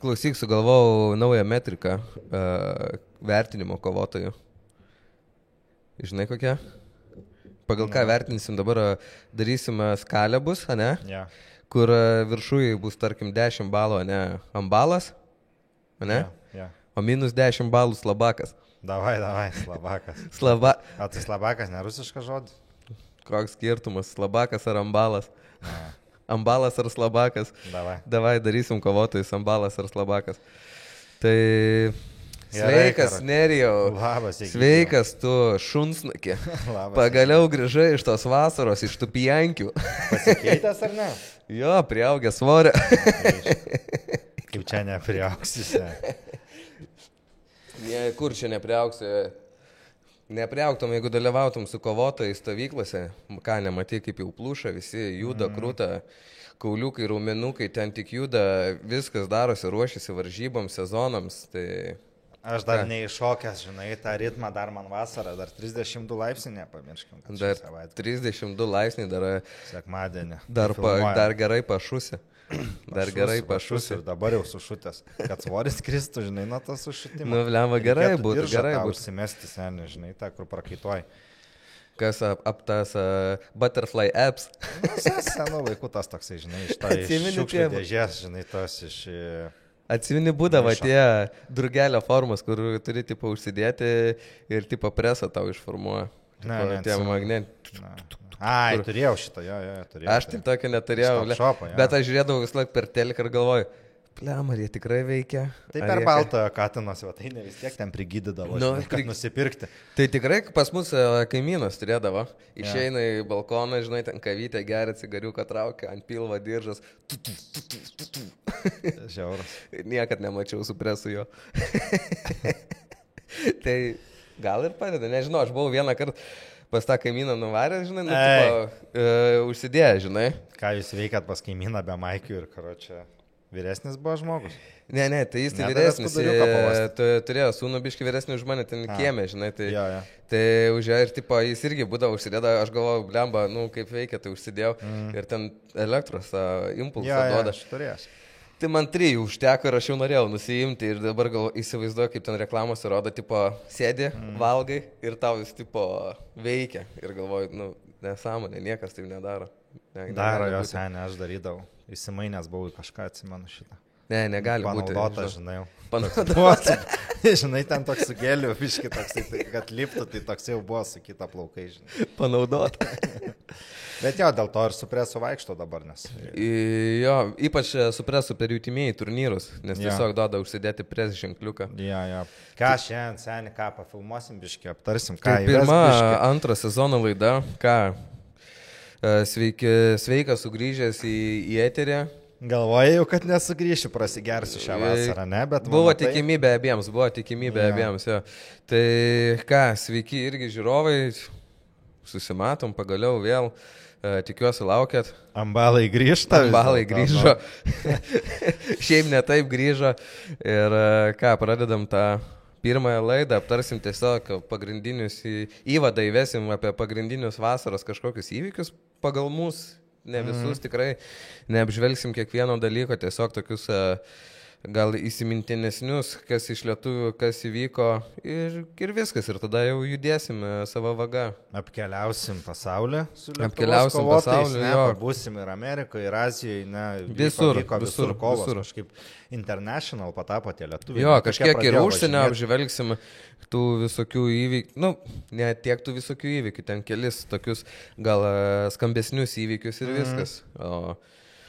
klausyk, sugalvojau naują metriką vertinimo kovotojų. Žinai kokia? Pagal ką vertinsim dabar, darysim skalę bus, ane? Yeah. Kur viršui bus, tarkim, 10 balų, ane, ambalas, ane? Yeah. O minus 10 balų slabakas. Davai, slabakas. O tai slabakas ne rusiškas žodis? Koks skirtumas, slabakas ar ambalas? Ambalas ar slabakas? Davai, darysim kovotojus, ambalas ar slabakas. Tai sveikas, Nerijau. Labas, sveikas, tu šunsnukė. Pagaliau grįžai iš tos vasaros, iš tų pijankių. Pasikeitęs ar ne? Jo, priaugęs svorio. Kaip čia nepriaugsi? Kur čia nepriaugsi? Nepriaugtum, jeigu dalyvautum su kovotojais stovyklose, ką nematai, kaip jau plūša, visi juda, krūta, kauliukai, raumenukai, ten tik juda, viskas darosi, ruošiasi varžyboms, sezonams. Tai... Aš dar neiššokęs, žinai, tą ritmą dar man vasarą, dar 32 laipsniai, nepamirškim. Dar 32 laipsniai, dar... Sekmadienį. Dar gerai pašusi. Dar gerai pašusi. Ir dabar jau sušutęs. Kad svoris kristų, žinai, nuo to sušutimo. Nu, lemva, gerai būtų, gerai būtų. Užsimesti senį, žinai, tą, kur prakaituoji. Kas aptas butterfly apps? Senų laikų tas toksai, žinai, iš to šiukšlių dėžės, žinai, tos iš... Atsimeni būdavo tie drugelio formos, kur turi tipo užsidėti ir tipo presą tau išformuoja. Tie magnetai. Ai, turėjau šitą, jo, turėjau. Aš tai tokio neturėjau, bet aš žiūrėdavau vis laik per teliką ir galvoju, ar jie tikrai veikia. Tai per baltojo katino svetainę vis tiek ten prigydydavo, kad nusipirkti. Tai tikrai pas mus kaimynas turėdavo, išeina į balkoną, žinai, ten kavytę geria, cigariuką traukia, ant pilvo diržas. Žiauras. Niekad nemačiau su presu jo. Tai gal ir padeda, nežinau, aš buvau vieną kartą pas tą kaimyną nuvaręs, žinai, užsidėjęs, žinai. Ką jūs veikat pas kaimyną be maikių ir, karočią, vyresnis buvo žmogus? Ne, tai jis tai vyresnis, turėjo sūnų biškį vyresnį už mane ten kiemė, žinai, tai užėjo ir tipo, jis irgi būdavo užsidėda, aš galvoju, blemba, kaip veikia, tai užsidėjau ir ten elektros impulsą duoda. Aš turėjęs. Tai man 3 užteko ir aš jau norėjau nusiimti ir dabar įsivaizduoju, kaip ten reklamos rodo, tipo, sėdi, valgai ir tau jis, tipo, veikia. Ir galvoju, nesąmonė, niekas taip nedaro. Daro jo senė, aš darydavau. Įsimainęs buvau į kažką, atsimenu šitą. Ne, negali būti. Panaudota, žinai. Panaudota. Žinai, ten toks su geliu, biški toksai, kad liptų, tai toks jau buvo su kita plaukai, žinai. Panaudota. Bet jo, dėl to ir su presu vaikšto dabar, nes... Jo, ypač su presu per jūtimieji turnyrus, nes tiesiog duoda užsidėti pres ženkliuką. Jo. Ką šiandien, seniai, ką pafilmuosim, biški, aptarsim, ką tai pirma, antrą sezono laida, ką sveikas sugrįžęs į eterį. Galvojau, kad nesugrįšiu, prasigersiu šią vasarą, ne, bet... Buvo tikimybė abiems, jo. Tai ką, sveiki irgi žiūrovai, susimatom pagaliau vėl. Tikiuosi laukėt. Ambalai grįžta. Ambalai grįžo. Šiaip ne taip grįžo. Ir ką, pradedam tą pirmąją laidą, aptarsim tiesiog pagrindinius įvadą, įvesim apie pagrindinius vasaros kažkokius įvykius pagal mus. Ne visus tikrai neapžvelgsim kiekvieno dalyko, tiesiog tokius gal įsimintinesnius, kas iš lietuvių, kas įvyko ir viskas. Ir tada jau judėsim savo vaga. Apkeliausim pasaulį su Lietuvos kovotojais, būsim ir Amerikoje, ir Azijoje, visur kovos. Kažkaip international patapo tie lietuviai. Jo, kažkiek ir užsienio apžvelgsim tų visokių įvykių, ne tiek tų visokių įvykių, ten kelis tokius gal skambesnius įvykius ir viskas.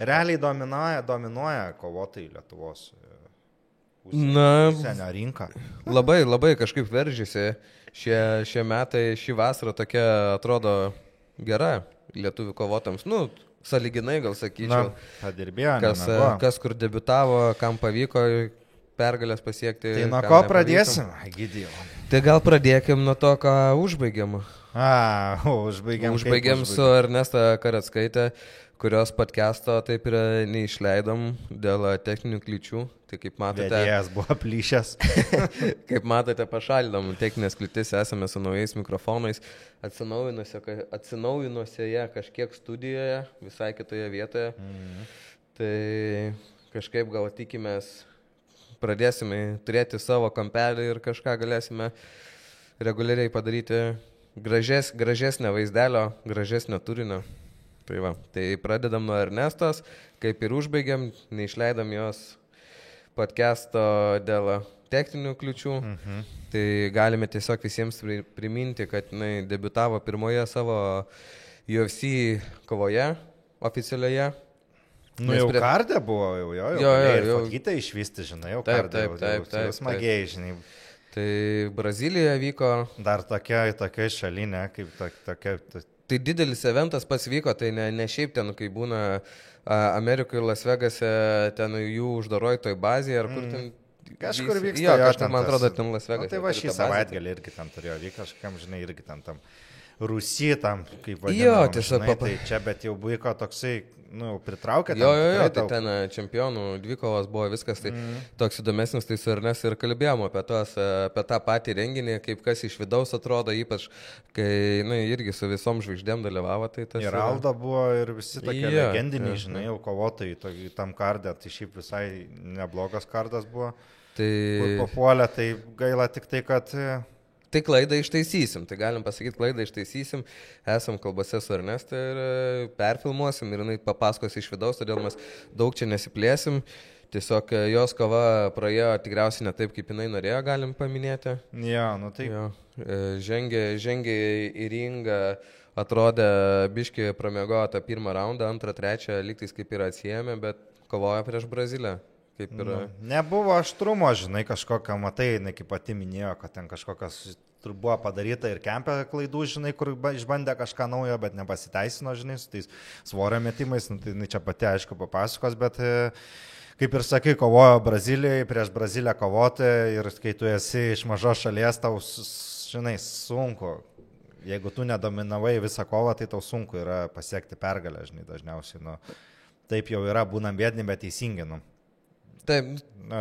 Realiai dominuoja kovotojai Lietuvos užsienio rinką. Labai kažkaip veržiasi. Šie metai, šį vasarą tokia atrodo gera lietuvių kovotams. Sąlyginai gal sakyčiau. Padirbėjo. Kas kur debiutavo, kam pavyko pergalės pasiekti. Tai nuo ko pradėsim, Egidijau? Tai gal pradėkim nuo to, ką užbaigiam. Užbaigiam su Ernesta Karatskaitė, kurios podcast'o taip ir neišleidom dėl techninių kliūčių. Tai kaip matote... Vedėjas buvo plyšęs. Kaip matote, pašalinom techninės kliūtis, esame su naujais mikrofonais, atsinaujinusioje kažkiek studijoje, visai kitoje vietoje. Tai kažkaip gal tikimės pradėsime turėti savo kampelį ir kažką galėsime reguliariai padaryti gražesnio vaizdelio, gražesnio turinio. Tai va, tai pradedam nuo Ernestos, kaip ir užbaigiam, neišleidam jos podcast'o dėl techninių kliučių. Tai galime tiesiog visiems priminti, kad jinai debiutavo pirmoje savo UFC kovoje oficialioje. Nu jau kardė buvo, jau kitą išvysti, žinai, jau kardė, jau smagiai, žinai. Tai Brazilija vyko. Dar tokia šalinė, kaip tokia. Tai didelis eventas pats vyko, tai ne šiaip ten, kai būna Amerikoje, Las Vegase, ten jų uždaroj toj bazėje, ar kur ten. Kažkur vyksta, kažkur, man atrodo, ten Las Vegase. Tai va šį savaitgalį irgi ten turėjo vykti, kažkam, žinai, irgi ten tam Rusija, tam, kaip vadinama, tiesiog tai čia, bet jau vyko toksai, pritraukė. Jo, tai ten čempionų dvikovos buvo viskas, tai toks įdomesnis, tai su Ernestu ir kalbėjom apie tą patį renginį, kaip kas iš vidaus atrodo, ypač, kai, irgi su visom žvaigždėm dalyvavo. Tai tas ir Alda buvo, ir visi tokie legendiniai, žinai, jau kovotojai tam kardė, tai šiaip visai neblogas kardas buvo. Tai papuolė, tai gaila tik tai, kad... Tai klaidą ištaisysim, tai galim pasakyti, klaidą ištaisysim, esam kalbose su Ernestu ir perfilmuosim ir jinai papasakos iš vidaus, todėl mes daug čia nesiplėsim, tiesiog jos kova praėjo tikriausiai ne taip, kaip jinai norėjo, galim paminėti. Tai. Žengė į ringą, atrodė biškį pramiegojo tą pirmą raundą, antrą, trečią, lygtais kaip ir atsijėmė, bet kovojo prieš Braziliją. Nebuvo aštrumo, žinai, kažkokia, matai, kaip pati minėjo, kad ten kažkokios buvo padaryta ir kempė klaidų, žinai, kur išbandė kažką naujo, bet nepasiteisino, žinai, su tais svorio metimais, tai čia pati aišku papasakos, bet kaip ir sakai, kovojo Brazilijai, prieš Braziliją kovoti ir kai tu esi iš mažos šalies, tau, žinai, sunku. Jeigu tu nedominavai visą kovą, tai tau sunku yra pasiekti pergalę, žinai, dažniausiai, taip jau yra, būnam bėdni, bet teisingi, Taip,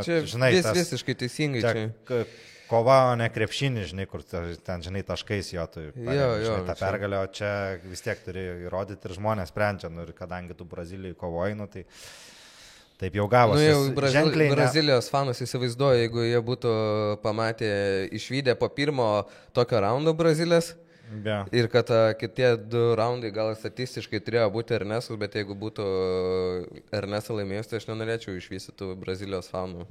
čia žinai, visiškai teisingai. Čia kova, o ne krepšinį, žinai, kur ten, žinai, taškais jo, tu tą pergalę, o čia vis tiek turi įrodyti ir žmonės sprendžia, ir kadangi tu Brazilijai kovoji, tai taip jau gavosi. Brazilijos fanus įsivaizduoju, jeigu jie būtų pamatę, išvykę po pirmo tokio raundo Brazilijos. Ir kad kitie 2 raundai gal statistiškai turėjo būti Ernestas, bet jeigu būtų Ernestas laimėjus, tai aš nenorėčiau išvystyti Brazilijos fanų.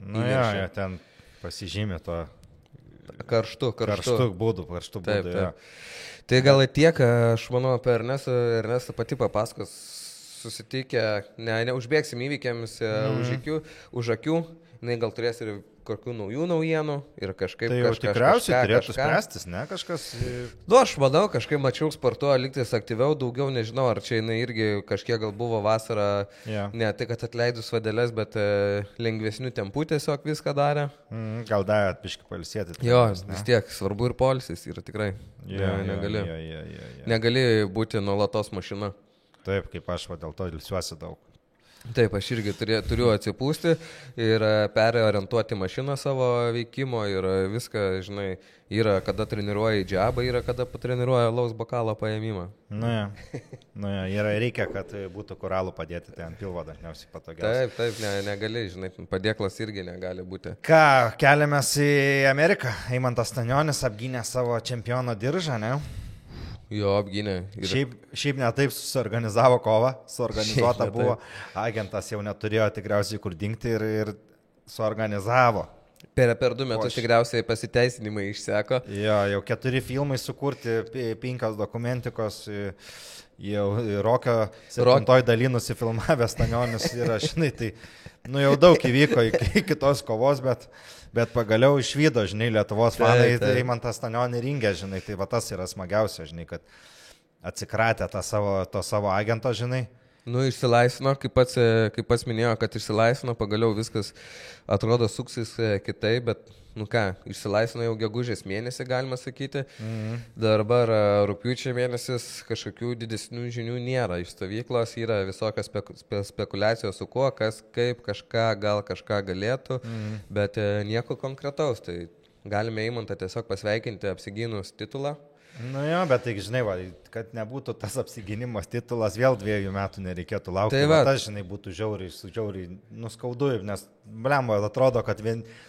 Ten pasižymė to karštų būdų. Tai gal tiek, aš manau, apie Ernestą pati papasakos, susitikę, neužbėgsim įvykiams už akių, gal turės ir kokių naujų naujienų ir kažkaip... Tai jau tikriausiai turėtų spręstis, ne? Kažkas... Aš manau, kažkaip mačiau sportuoja liktis aktyviau, daugiau nežinau, ar čia jinai irgi kažkiek gal buvo vasarą, ne tai, kad atleidus vadeles, bet lengvesnių tempų tiesiog viską darė. Gal davė atpiškai pailsėti. Vis tiek, svarbu ir poilsis yra tikrai. Negali būti nuolatos mašina. Taip, kaip aš dėl to ilsiuosi daug. Taip, aš irgi turiu atsipūsti ir perorientuoti mašiną savo veikimo ir viską, žinai, yra kada treniruoja į džabą, yra kada patreniruoja alaus bokalo paėmimą. Reikia, kad būtų koralų padėti, tai ant pilvo dažniausiai patogiausia. Taip, negali, žinai, padėklas irgi negali būti. Ką, keliamės į Ameriką, Eimantas Stanionis apgynė savo čempiono diržą, ne? Jo, apgynė. Šiaip ne taip suorganizavo kovą, suorganizuota buvo, agentas jau neturėjo tikriausiai kur dingti ir suorganizavo. Per 2 metus tikriausiai pasiteisinimai išseko. Jau 4 filmai sukurti, 5 dokumentikos, jau Rokio 7 daly nusifilmavęs Stanionis yra, žinai, tai jau daug įvyko iki tos kovos, bet pagaliau išvydo, žinai, Lietuvos fanai, tai Eimantas Stanionį ringė, žinai, tai va tas yra smagiausia, žinai, kad atsikratė to savo agento, žinai. Išsilaisvino, kaip pats minėjo, kad išsilaisvino, pagaliau viskas atrodo suksis kitaip, bet, išsilaisvino jau gegužės mėnesį, galima sakyti. Dabar rugpjūčio mėnesis kažkokių didesnių žinių nėra. Iš stovyklos yra visokios spekulacijos su kuo, kas, kaip, kažką galėtų, bet nieko konkretaus. Tai galime Eimantą tiesiog pasveikinti apsigynus titulą. Nu jo, bet tai žinai, va, kad nebūtų tas apsiginimas titulas, vėl 2 metų nereikėtų laukti. Tai va. Tas, žinai, būtų žiauriai nuskaudu, nes, blemba, atrodo, kad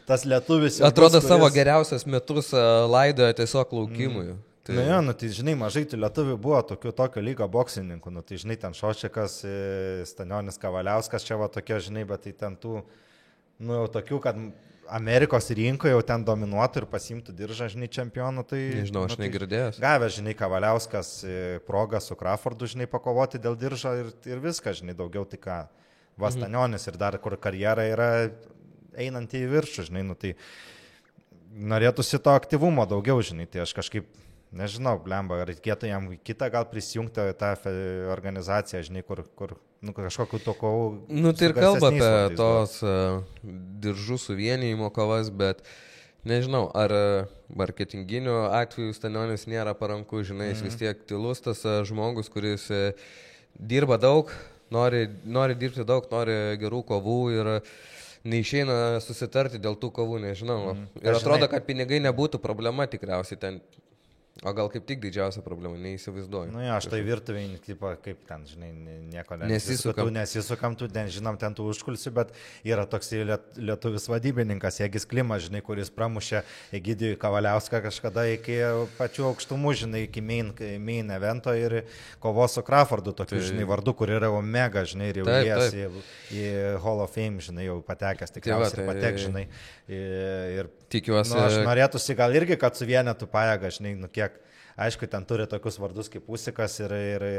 tas lietuvis... Atrodo, savo geriausias metus laidoja tiesiog laukimui. Tai... Nu, jo, nu, tai žinai, mažai tų lietuvių buvo tokio lygio boksininkų, nu, tai žinai, ten Šošikas, Stanionis Kavaliauskas, čia va tokie, žinai, bet tai ten tų, nu, jau tokių, kad Amerikos rinkoje jau ten dominuotų ir pasimtų diržą, žinai, čempionų, tai... Nežinau, aš negirdėjęs. Gavę, žinai, Kavaliauskas progą su Crawfordu, žinai, pakovoti dėl diržo ir viską, žinai, daugiau tai ką, Stanionis ir dar kur karjera yra einanti į viršų, žinai, nu, tai norėtųsi to aktyvumo daugiau, žinai, tai aš kažkaip... Nežinau, blemba, ar reikėtų jam kitą gal prisijungti tą organizaciją, žinai, kur nu, kažkokiu tokau... Nu, tai ir kalba apie tos diržų suvienijimo kovas, bet nežinau, ar marketinginių atvejų Stanionis nėra paranku, žinai, jis vis tiek tylus tas žmogus, kuris dirba daug, nori dirbti daug, nori gerų kovų ir... Neišeina susitarti dėl tų kovų, nežinau. Ir atrodo, kad pinigai nebūtų problema tikriausiai ten. O gal kaip tik didžiausia problema, neįsivaizduoju. Nu jo, aš tai virtuviai, kaip ten, žinai, nieko nesisukam, tu žinom ten tų užkulsių, bet yra toks lietuvis vadybininkas, Egis Klimas, žinai, kuris pramušė Egidijų Kavaliauską kažkada iki pačių aukštumų, žinai, iki main evento ir kovos su Crawfordu, tokiu, žinai, vardu, kur yra Omega, žinai, ir jau įėjęs į Hall of Fame, žinai, jau patekęs, tikriausiai patek, žinai. Ir tikiuosi. Nu, aš norėtųsi gal irgi, kad suvienytų pajėgą, žinai, nu kiek, aišku, ten turi tokius vardus kaip Usikas ir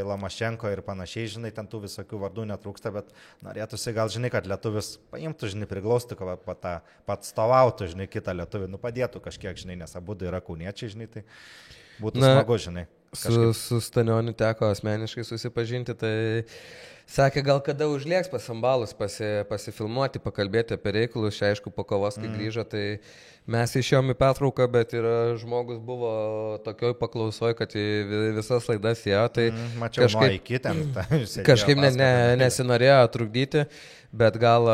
Lamašenko ir panašiai, žinai, ten tų visokių vardų netrūksta, bet norėtųsi gal, žinai, kad lietuvis paimtų, žinai, priglaustų, pat stovautų, žinai, kitą lietuvį, nu padėtų kažkiek, žinai, nes abudu yra kauniečiai, žinai, tai būtų smagu, žinai. Su Stanioniu teko asmeniškai susipažinti, tai sakė, gal kada užlieks pas Ambalus pasifilmuoti, pakalbėti apie reikalus, čia aišku, po kovos, kai grįžo, tai mes išėjom į pertrauką, bet ir žmogus buvo tokioj paklausoj, kad į visas laidas ėjo, tai mačiau kažkaip nesinorėjo trukdyti, bet gal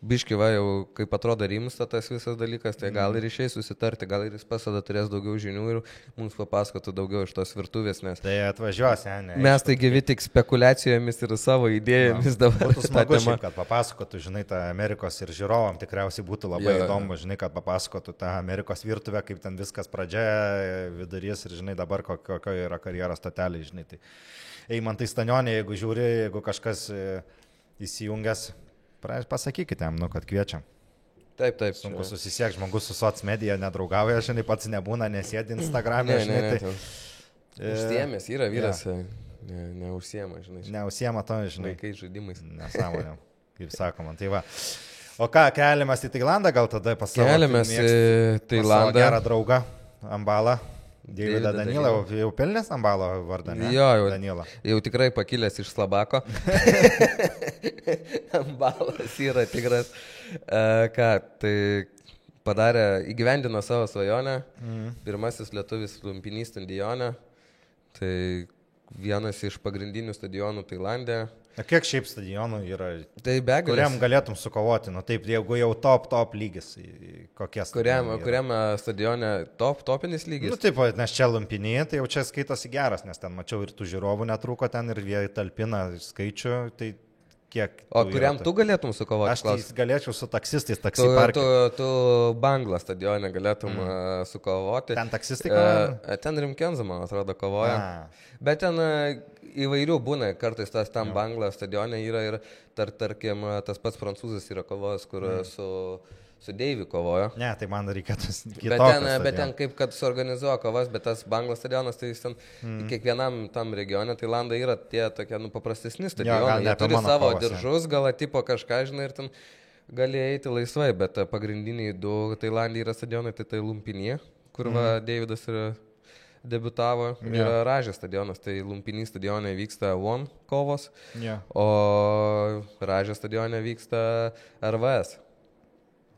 biški va jau, kaip atrodo rimsta tas visas dalykas, tai gal ir išeis susitarti, gal ir jis pasada turės daugiau žinių ir mums papasakotų daugiau iš tos virtuvės, nes... Tai atvažiuos, ne? Mes tai gyvi tik spekulacijomis ir savo idėjomis dabar. Būtų smagu šiaip, kad papasakotų, žinai, tą Amerikos ir žiūrovam tikriausiai būtų labai įdomu, žinai, kad papasakotų tą Amerikos virtuvę, kaip ten viskas pradžia, vidurys ir, žinai, dabar kokio yra karjeros statelė, žinai. Tai Eimantai Stanionė, jeigu žiūri, jeigu kažkas įsijungęs, pasakykite jam, nu, kad kviečiam. Taip. Sunku susisiekti, žmogus su soc medija nedraugauja, žinai, pats nebūna, nesėdi Instagram'e, žinai. Užsiemęs yra vyras, neužsiema, žinai. Neužsiema to, žinai. Vaikai žaidimais. Nesąmonė, kaip sakoma. Tai va. O ką, keliamės į Tailandą, gal tada pas savo keliamės į Tailandą. Gerą draugą, Ambalą. Deividą Danilą, jau pelnės Ambalo vardą, ne? Jo, Danilą. Jau tikrai pakilęs iš Slabako. Ambalas yra tikras. Ką, tai padarė, įgyvendino savo svajonę. Pirmasis lietuvis lumpinys stadione. Tai vienas iš pagrindinių stadionų Tailande. Na kiek šiaip stadionų yra, tai begalės, kuriam galėtum sukovoti, nu taip, jeigu jau top lygis, kokie stadionai kuriam stadione topinis lygis? Nu taip, nes čia lumpinėje, tai jau čia skaitosi geras, nes ten mačiau ir tų žiūrovų netrūko ten ir jie talpina skaičių, tai kiek... O kuriam tu galėtum sukovoti? Aš tai galėčiau su taksistais, taksi parke. Tu Bangla stadione galėtum sukovoti. Ten taksistai kovoja? Ten Rimkenza, man atrodo, kovoja. Bet ten įvairių būna, kartais tas tam Bangla stadione yra ir tarkim tas pats prancūzas yra kovos, kur su Deiviu kovojo. Ne, tai man reikėtų kitokio. Bet ten kaip kad suorganizuoja kovas, bet tas Bangla stadionas, tai jis ten kiekvienam tam regione, Tailande yra tie tokie paprastesni stadionai. Jie turi savo diržus, gal tipo kažką, žinai, ir ten gali eiti laisvai, bet pagrindiniai du Tailandė yra stadionai, tai Lumpinė, kur Deividas yra debiutavo, yra Ražės stadionas, tai Lumpinį stadione vyksta One kovos, o Ražės stadione vyksta RVS.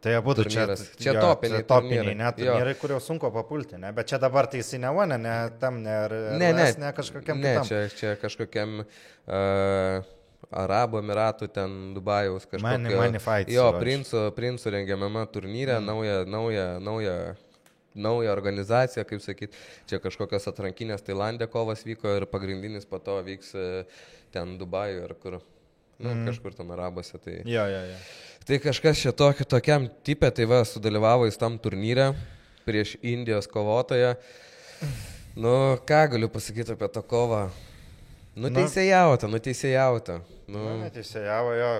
Tai būtų čia topiniai net turnyrai, kur jau sunku papulti, ne? Bet čia dabar tai jisai ne One, ne tam, ne kažkokiam kitam. Ne, čia kažkokiam Arabų Emiratų, ten Dubajaus kažkokio. Money Fights. Jo, princų rengiamame turnyre, nauja naują organizaciją, kaip sakyt, čia kažkokios atrankinės Tailandė kovas vyko ir pagrindinis po to vyks ten Dubajuje ar kur, kažkur ten Arabuose. Tai, Jo. tai kažkas čia tokiam tipė, tai va, sudalyvavo jis tam turnyre prieš Indijos kovotoją. Nu, ką galiu pasakyti apie tą kovą? Nuteisėjauta. Neteisėjavo jo,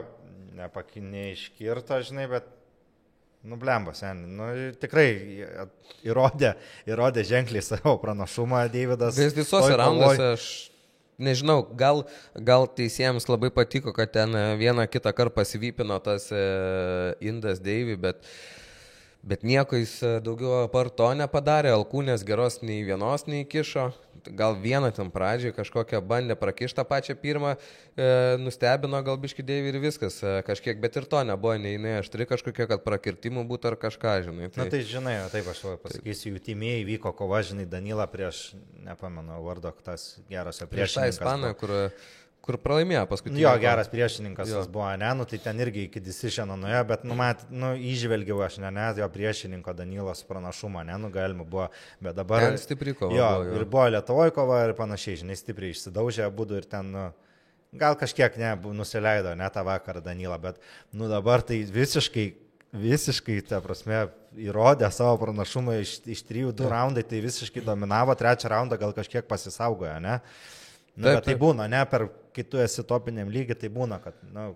neiškirto, žinai, bet, blemba, seniai. Tikrai įrodė ženkliai savo pranašumą Deividas. Visose raunduose aš nežinau, gal teisėjams labai patiko, kad ten vieną kitą kartą pasivypino tas Indas Deivi, bet nieko jis daugiau apart to nepadarė, alkūnės geros nei vienos neįkišo. Gal vieną ten pradžiai kažkokią bandė prakištą pačią pirmą, nustebino gal biškį Deivi ir viskas kažkiek, bet ir to nebuvo, nei aštri kažkokia, kad prakirtimų būtų ar kažką, žinai. Tai... Na tai žinai, taip aš pasakysiu, jų timėjai vyko kova, žinai, Danilą prieš, nepamenu, vardo, tas geras priešininkas. Prieš tą Ispaną, kur pralaimėjo paskutinį. Jo, geras priešininkas jis buvo, tai ten irgi iki decisiono nuėjo, bet, įžvelgiau aš, jo priešininko Danilos pranašumą, galima buvo, bet dabar... Ten stipri kova. Jo, ir buvo Lietuvoje kova ir panašiai, žinai, stipriai išsidaužė abudu ir ten, gal kažkiek nusileido, tą vakarą Danilą, bet, dabar tai visiškai, ta prasme, įrodė savo pranašumą iš 3-2 raundai, tai visiškai dominavo, 3 raundą gal kažkiek pasisaugojo, Bet tai būna, kai tu esi topiniam lygiai, tai būna, kad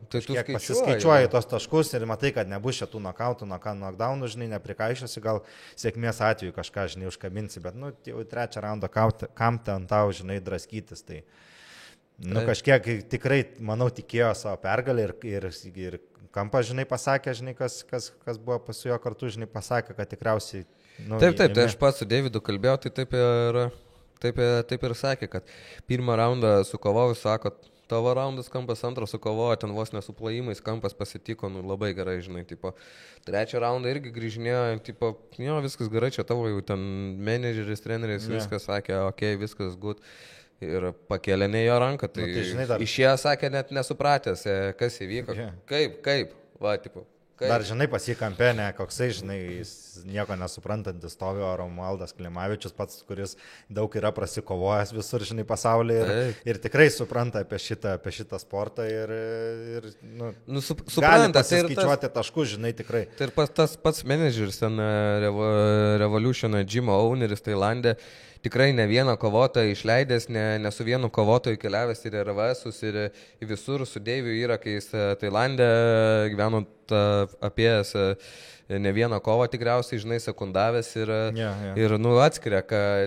tai pasiskaičiuoji tos taškus ir matai, kad nebus čia tų nokautų, knockdownų, žinai, neprikaišiosi, gal sėkmės atveju kažką, žinai, užkabinsi, bet, jau 3 raundą kam ten tau, žinai, draskytis, tai, kažkiek tikrai, manau, tikėjo savo pergalę ir Kampa, žinai, pasakė, žinai, kas buvo su juo kartu, žinai, pasakė, kad tikriausiai... Taip, tai aš pats su Deividu kalbėjau, tai taip ir sakė, kad pirmą raundą sukovojus, sako, tavo raundas Kampas, antrą sukovojo, ten vos nesuplojimais, Kampas pasitiko, labai gerai, žinai, tipo, 3 raundą irgi grįžinėjo, tipo, jo, viskas gerai, čia tavo jau ten menedžeris, treneris, viskas sakė, okei, viskas good. Ir pakėlė ne jo ranką, tai, žinai, išėjo, sakė, net nesupratęs, kas įvyko, kaip, va, tipo. Dar, žinai, pasikampė, koksai, žinai, jis nieko nesuprantantis stovi Romualdas Klimavičius, pats, kuris daug yra prasikovojęs visur, žinai, pasaulyje ir tikrai supranta apie šitą sportą ir gali pasiskaičiuoti taškus, žinai, tikrai. Tai ir tas pats menedžeris, ten Revolution Gym owneris Tailandė, tikrai ne vieną kovotoją išleidęs, ne su vienu kovotoju keliavęs ir RVS-us ir visur su Deiviu yra, kai jis Tailandė gyveno apėjęs ne vieną kovą tikriausiai, žinai, sekundavęs ir atskiria,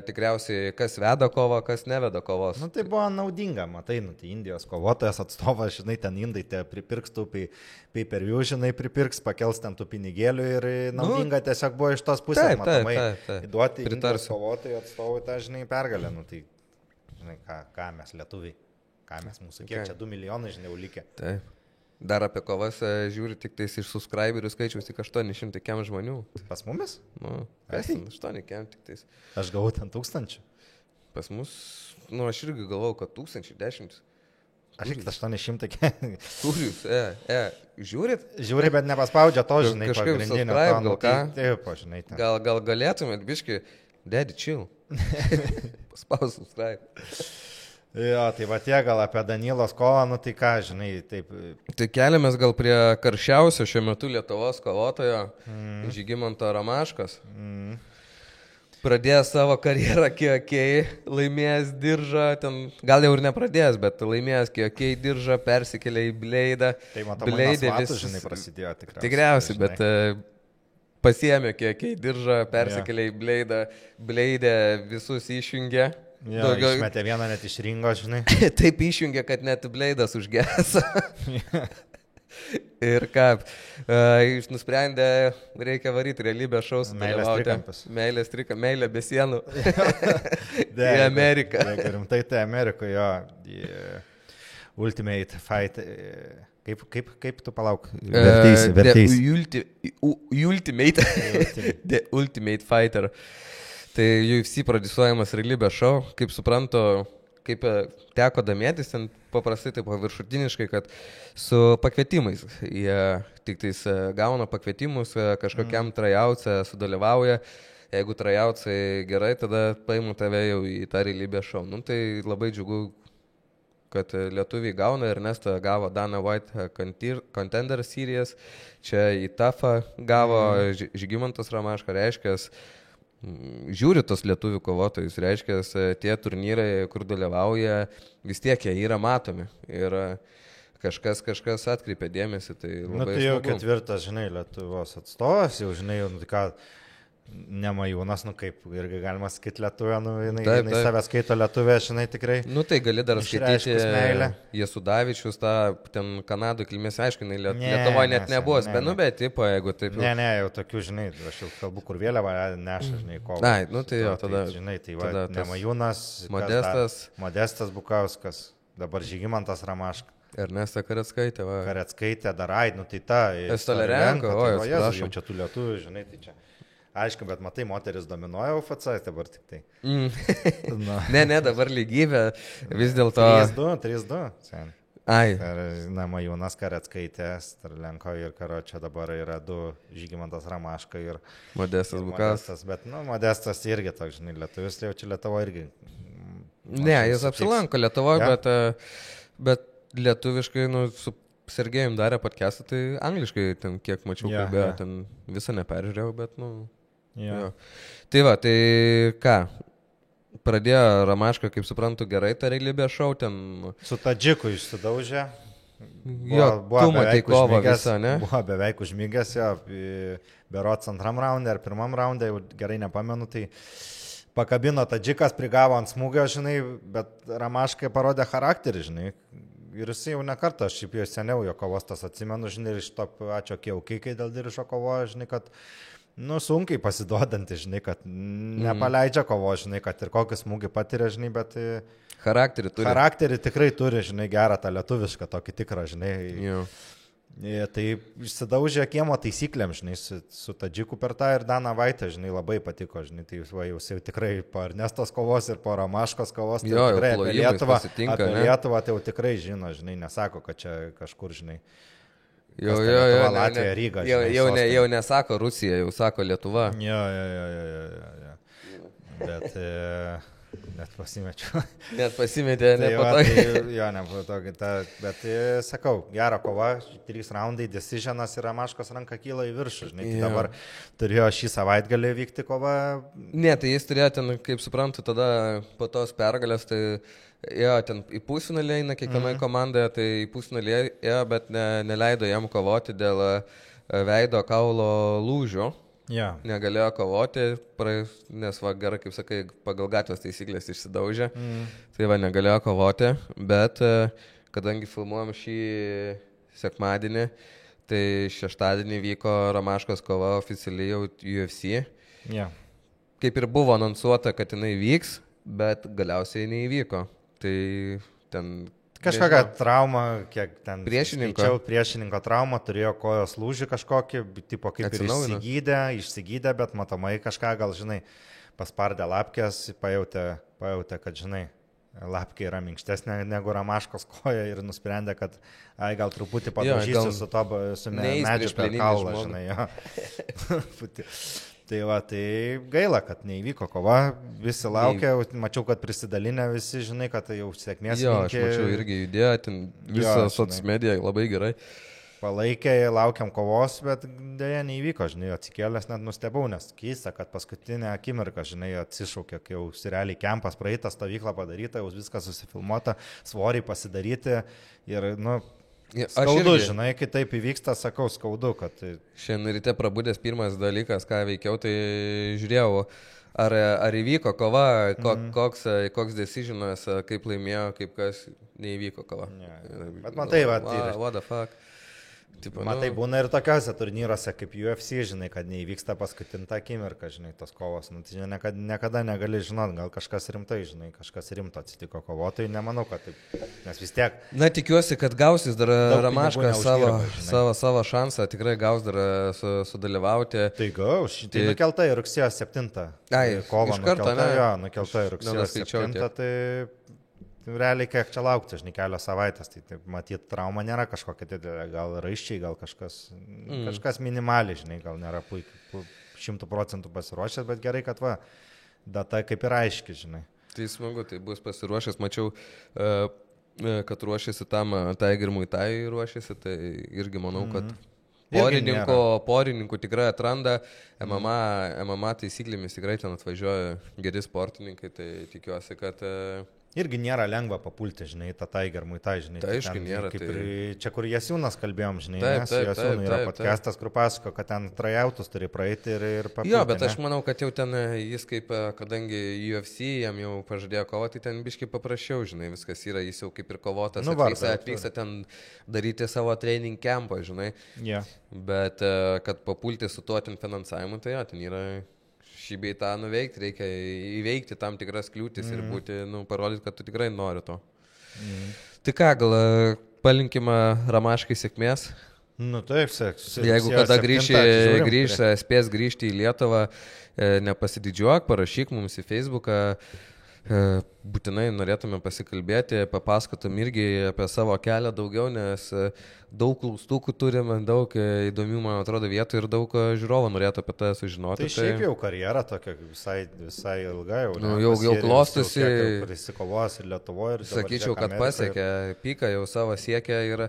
tikriausiai kas veda kovą, kas neveda kovos. Tai buvo naudinga, matai, tai Indijos kovotojas atstovas, žinai, ten indai te pripirks tų pay-per-view, žinai, pripirks, pakels ten tų pinigėlių ir naudinga tiesiog buvo iš tos pusės, matomai, duoti Indijos kovotojų atstovui tą, žinai, pergalę, tai, žinai, ką mes lietuviai, mūsų, kiek čia 2 milijonai, žinai, likę. Taip. Dar apie kovas žiūri tik tais iš subscriberių skaičiaus tik 800 kiam žmonių. Pas mumis? 8 kiam tik tais. Aš gavau ten 1000. Pas mus, aš irgi galvau, kad 1010. Aš tik 800 kiam. Kur jūs, žiūrit? Žiūri, bet nepaspaudžia to, žinai, kažkaip subscribe, gal ką? Taip, žinai. Gal galėtumėt, biški, daddy chill. Paspaus subscribe. Jo, tai va tie gal apie Danilos kovą, tai ką, žinai, taip. Tai keliamės gal prie karščiausio šiuo metu Lietuvos kovotojo, Žygimanto Ramaškos. Pradėjęs savo karjerą Kiokiai, laimėjęs diržą, ten, gal jau ir nepradėjęs, bet laimėjęs Kiokiai diržą, persikėlė į Bleidą. Tai matomai Nasvatų, žinai, prasidėjo tikriausiai. Tikriausiai, bet pasiėmė Kiokiai diržą, persikėlė į Bleidą, Bleidė visus išjungė. Jo, išmetė vieną net iš ringo, žinai. Taip išjungė, kad net Bleidas užgeso. Ir ką, jis nusprendė, reikia varyti realybės šou. Meilės trikampis. Meilės trikampis, meilė be sienų. Į Ameriką. Rimtai tai Amerikoje, jo. Ultimate Fight. Kaip tu palauk? Verteisi. The Ultimate Fighter. Tai UFC prodiusuojamas realybės šou, kaip suprantu, kaip teko domėtis, ten paprastai taip paviršutiniškai, kad su pakvietimais. Jie tik tais gauna pakvietimus, kažkokiam tryout'e sudalyvauja, jeigu trajautsai gerai, tada paimu tave jau į tą realybės šou. Nu, tai labai džiugu, kad lietuviai gauna, Ernesta gavo Dana White Contender Series, čia į TAFą gavo Žygimantas Ramaška, reiškia, žiūri tos lietuvių kovotojus, reiškia, tie turnyrai, kur dalyvauja, vis tiek jie yra matomi ir kažkas atkreipia dėmesį, tai labai tai jau smagu. Ketvirtas, žinai, Lietuvos atstovas, jau žinai, nu, ką, ne Majūnas, nu kaip, irgi galima skaityti lietuvę, nu, jinai save skaito lietuvę, žinai, tikrai. Nu tai gali dar skaityti meilę. Jesudavičius, tą ten Kanadų kilmės, aišku, Lietuvoje net nebuvo, bet tipo, jeigu taip. Ne, jau tokių, žinai, aš jau kalbu, kur vėliava neša, žinai, kovo. Ai, nu tai jo, tada. Žinai, tai va, ne Majūnas, Modestas Bukauskas, dabar Žygimantas Ramaška. Ernesta Karetskaitė, va. Karetskaitė, dar nu tai ta. Estolerenko, o jau čia tų lietuvių, žinai, tai čia. Aišku, bet matai, moteris dominuoja UFC, dabar tik tai. Ne, dabar lygybė, vis dėlto. 3-2. Ai. Majūnas Karetskaitė, Estolerenko ir Karočia dabar yra 2, Žygimantas Ramaška ir Modestas Bukauskas. Bet, nu, Modestas irgi toks, žinai, lietuvis, jau čia Lietuvo irgi. Ne, jis apsilanko Lietuvoje, bet lietuviškai, nu, su Sergejum darė podcastą, tai angliškai ten kiek mačiau kalbėjo, ten visą neperžiūrėjau, bet, nu. Jo. Tai va, tai ką, pradėjo Ramaška, kaip suprantu, gerai tą realybės šou ten. Su Tadžiku išsidaužė. Tu matai kovą visą, ne? Buvo beveik užmygęs, jo, berots antram raundė ar pirmam raundė, jau gerai nepamenu, tai pakabino Tadžikas, prigavo ant smūgio, žinai, bet Ramaškai parodė charakterį, žinai. Ir jis jau ne kartą, aš šiaip jau seniau jo kovos tas atsimenu, žinai, iš to pačio Kiaukikai dėl Dirišo kovojo, žinai, kad, nu, sunkiai pasiduodantis, žinai, kad nepaleidžia kovo, žinai, kad ir kokį smūgį patiria, žinai, bet charakterį turi. Charakterį tikrai turi, žinai, gerą tą lietuvišką, tokį tikrą, žinai. Jo. Tai išsidaužė kiemo taisyklėm, žinai, su Tadžiku per tą ir Dana Vaitę, žinai, labai patiko, žinai, tai va, jau tikrai po Ernestos kovos ir po Ramaškos kovos, tai jo, tikrai apie Lietuvą tai jau tikrai žino, žinai, nesako, kad čia kažkur, žinai, Latvija, Ryga. Jau nesako Rusija, jau sako Lietuva. Jo. Bet... Net pasimečiau. Net pasimetė, nepatogiai. Bet sakau, gera kova, 3 raundai, decisionas ir Ramaškos ranka kyla į viršų. Žinai, tai dabar turėjo šį savaitgalį vykti kova. Ne, tai jis turėjo ten, kaip suprantu, tada po tos pergalės, tai jo, ten į pusfinalį eina kiekvienoje komandoje, tai į pusfinalį ėjo, bet neleido jam kovoti dėl veido kaulo lūžio. Ja. Negalėjo kovoti, nes va, gerai, kaip sakai, pagal gatvės taisyklės išsidaužė, tai va, negalėjo kovoti, bet kadangi filmuojam šį sekmadienį, tai šeštadienį vyko Ramaškos kova oficialiai jau UFC. Ja. Kaip ir buvo anonsuota, kad jinai vyks, bet galiausiai neįvyko. Tai ten... Kažkokia trauma, kiek ten priešininko trauma, turėjo kojos lūžį kažkokį, tipo kaip ir išsigydė, bet matomai kažką gal, žinai, paspardė lapkės, pajutė, kad, žinai, lapkė yra minkštesnė negu Ramaškos koja ir nusprendė, kad gal truputį padaužysiu su medžiu per kaulą, žinai, jo. Tai va, tai gaila, kad neįvyko kova, visi laukia, mačiau, kad prisidalinę visi, žinai, kad tai jau sėkmės. Jo, aš mačiau irgi judėjo, ten visą socmediją labai gerai. Palaikė, laukiam kovos, bet dėja neįvyko, žinai, atsikėlęs net nustebau, nes keista, kad paskutinę akimirką, žinai, atsišaukė, kai jau realiai kempas praeitą, stovykla padaryta, jau viskas susifilmuota, svoriai pasidaryti ir, nu... Skaudu, žinai, kai taip įvyksta, sakau, skaudu, kad... Šiandien ryte prabudęs pirmas dalykas, ką veikiau, tai žiūrėjau, ar įvyko kova, koks decisionas, kaip laimėjo, kaip kas neįvyko kova. Bet matai, va, what the fuck. Tipo, matai, būna ir tokiuose turnyruose kaip UFC, žinai, kad neįvyksta paskutinta akimirka, žinai, tos kovos. Nu, tai niekada negali žinot, gal kažkas rimtai, žinai, kažkas rimto atsitiko kovotojai, nemanau, kad taip, nes vis tiek... Na, tikiuosi, kad gausis dar Ramaška savo šansą, tikrai gaus dar sudalyvauti. Tai gaus, tai nukelta į rugsėjo 7. Kovo nukelta į rugsėjo 7, tai... Realiai kiek čia laukti, žinai, kelios savaitės, tai matyt, trauma nėra kažkokia didelė, gal raiščiai, gal kažkas minimaliai, žinai, gal nėra 100% pasiruošęs, bet gerai, kad va, data kaip ir aiški, žinai. Tai smagu, tai bus pasiruošęs, mačiau, kad ruošiasi tam Tiger Muay Thai ruošiasi, tai irgi manau, kad porininkų tikrai atranda, MMA taisyklėmis tikrai ten atvažiuoja geri sportininkai, tai tikiuosi, kad... Irgi nėra lengva papulti, žinai, tą Tiger Muay Thai, žinai. Tai aišku, nėra. Kaip ir čia, kur Jasiūnas kalbėjom, žinai, nes Jasiūnų yra podcastas, kur pasako, kad ten trajautus turi praeiti ir papulti. Jo, bet aš manau, kad jau ten jis kaip, kadangi UFC jam jau pažadėjo kovoti, tai ten biškai paprasčiau, žinai, viskas yra, jis jau kaip ir kovotas, atvyksta ten daryti savo training campą, žinai. Yeah. Bet kad papulti su tuo ten finansavimu, tai jo, ten yra... Šį bei tą nuveikti, reikia įveikti tam tikras kliūtis ir būti, parodyti, kad tu tikrai nori to. Tai ką, gal palinkime Ramaškai sėkmės? Taip, seksis. Jeigu kada spės grįžti į Lietuvą, nepasididžiuok, parašyk mums į Facebooką. Būtinai norėtume pasikalbėti, papasakotum irgi apie savo kelią daugiau, nes daug klaustukų turime, daug įdomių, man atrodo, vietų ir daug žiūrovų norėtų apie tai sužinoti. Tai šiaip jau karjera tokia visai ilga jau. Jau klostosi. Prisikovos ir Lietuvoje. Sakyčiau, kad pasiekė piką, jau savo siekia ir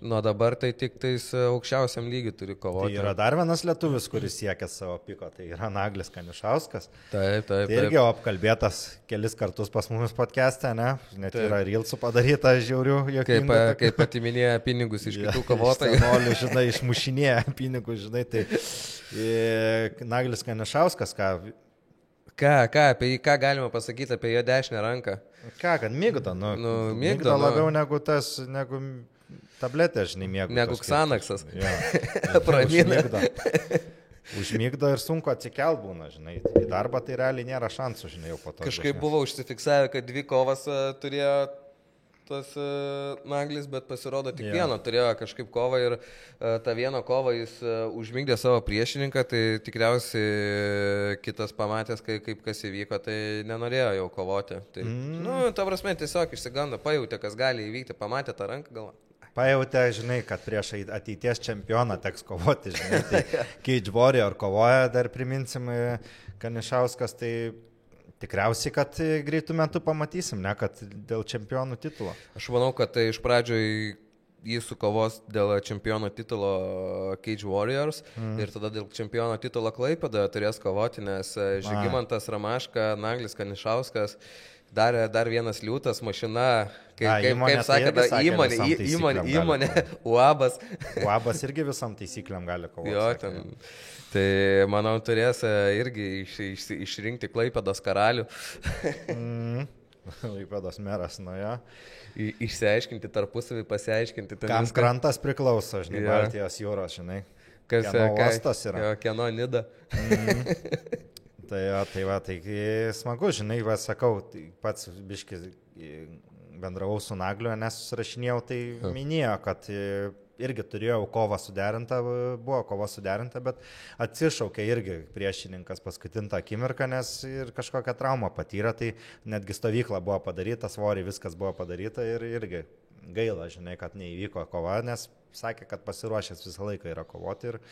nuo dabar tai tik tais aukščiausiam lygiui turi kovoti. Tai yra dar vienas lietuvis, kuris siekia savo piko, tai yra Naglis Kanišauskas. Taip. Tai irgi apkalbėtas kelis kartus pas mumis podcast'e, ne? Net yra reelsų padaryta žiaurių. Kaip atiminėja pinigus iš kitų kovotojų. Noliu, žinai, išmušinėja pinigus, žinai, tai Naglis Kanišauskas, apie jį, ką galima pasakyti apie jo dešinę ranką? Kad mygdo, mygdo labiau negu tabletė, žinai, mėgų. Negu Xanaxas. Pramina. Užmygdo ir sunku atsikelt būna, žinai. Į darbą tai realiai nėra šansų, žinai, jau po to. Kažkaip buvo užsifiksavę, kad 2 kovas turėjo tas Naglis, bet pasirodo tik vieną turėjo kažkaip kovą ir tą vieną kovą jis užmygdė savo priešininką, tai tikriausiai kitas pamatęs, kaip kas įvyko, tai nenorėjo jau kovoti. Tai, ta prasme, tiesiog išsigando, pajautė, kas gali įvykti, pamatė tą ranką galą. Pajautė, žinai, kad prieš ateities čempioną teks kovoti, žinai, tai Cage Warrior kovoja, dar priminsim, Kanišauskas, tai tikriausiai, kad greitų metų pamatysim, ne, kad dėl čempionų titulo. Aš manau, kad tai iš pradžio jis sukovos dėl čempiono titulo Cage Warriors ir tada dėl čempiono titulo Klaipėda turės kovoti, nes Žygimantas Ramaška, Naglis Kanišauskas, dar vienas liūtas, mašina, kaip sakė, įmonė, UABas. UABas irgi visam taisyklėm gali kovoti. Jo, ten. Tai, manau, turės irgi išrinkti Klaipėdos karalių. Klaipėdos meras, jo. Išsiaiškinti tarpusavį, pasiaiškinti. Kam krantas priklauso, žinai, Baltijos jūros, žinai. Kieno uostas yra. Kieno nida. Tai smagu, žinai, sakau, tai pats biškis bendravau su Nagliu, nes susirašinėjau, tai minėjo, kad irgi turėjau kovą suderinta, buvo kova suderinta, bet atsišaukė irgi priešininkas paskutintą akimirką, nes ir kažkokią traumą patyrė, tai netgi stovykla buvo padaryta, svorį viskas buvo padaryta ir irgi gaila, žinai, kad neįvyko kova, nes sakė, kad pasiruošęs visą laiką yra kovoti ir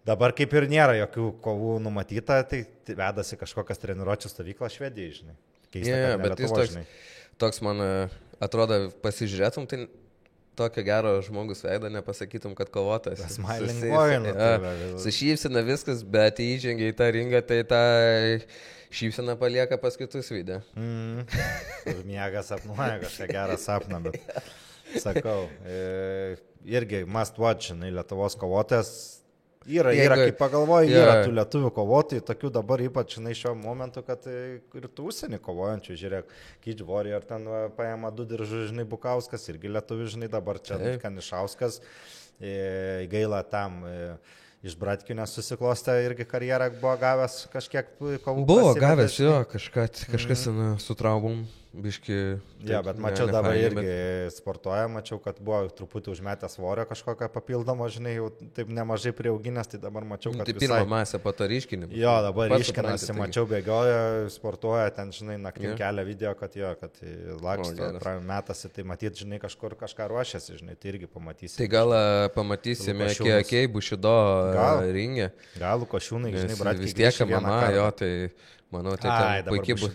dabar kaip ir nėra jokių kovų numatyta, tai vedasi kažkokias treniruočių stovyklas Švedijai, žinai. Keista, bet jis toks man atrodo, pasižiūrėtum, tai tokio gero žmogus veidą nepasakytum, kad kovotas. Smiling boy. Sušypsina viskas, bet įžengia į tą ringą, tai tą šypsina palieka pas kitus video. Miegas sapnuoja kažką gerą sapną, bet sakau, irgi must watch, žinai, Lietuvos kovotojas. Yra, kaip pagalvoju, yra tų lietuvių kovotojų, tokių dabar ypač, žinai, šiuo momentu, kad ir tų užsienį kovojančių, žiūrėk, Cage Warrior ten paėma 2 diržus, žinai, Bukauskas, irgi lietuvių, žinai, dabar čia Kanišauskas, gaila tam iš Bratkių nesusiklostė, irgi karjerą buvo gavęs kažkiek kovų. Buvo gavęs, jo, kažkas su traumom. biški... Ja, bet mačiau dabar irgi sportuoja, mačiau, kad buvo truputį užmetę svorio kažkokią papildomą, žinai, jau taip nemažai priauginęs, tai dabar mačiau, kad tai pirmą masę po to ryškinimą. Jo, dabar ryškinasi, mačiau bėgioja, sportuoja, ten, žinai, naktim kelia video, kad laksto, metasi, tai matyt, žinai, kažkur kažką ruošiasi, žinai, tai irgi pamatysi. Tai gal pamatysime, kiek Bušido ringė. Gal Košiūnai, žinai, bratai. Vis tiek mama, jo, tai... Manau, tai puikiai bus.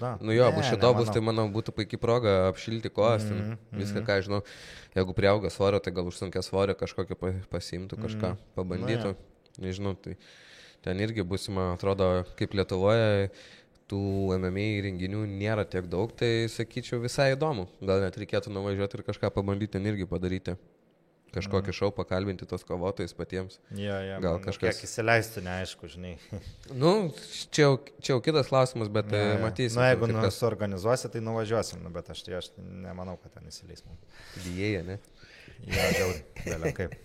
Bušido bus, tai manau, būtų puikiai proga apšilti kojas, viską, ką žinau. Jeigu priauga svorio, tai gal užsunkia svorio kažkokį pasiimtų, kažką pabandytų. Nežinau, tai ten irgi bus, man atrodo, kaip Lietuvoje, tų MMA renginių nėra tiek daug, tai sakyčiau visai įdomu. Gal net reikėtų nuvažiuoti ir kažką pabandyti ten irgi padaryti. Kažkokį šou pakalbinti tos kovotojus patiems. Gal kažkas. Kiek įsileistų, neaišku, žinai. Čia jau kitas klausimas, bet matysim. Jeigu suorganizuosi, tai nuvažiuosim, bet aš nemanau, kad ten įsileis mums. Dėjai, ne? Žiauri, vėliau kaip.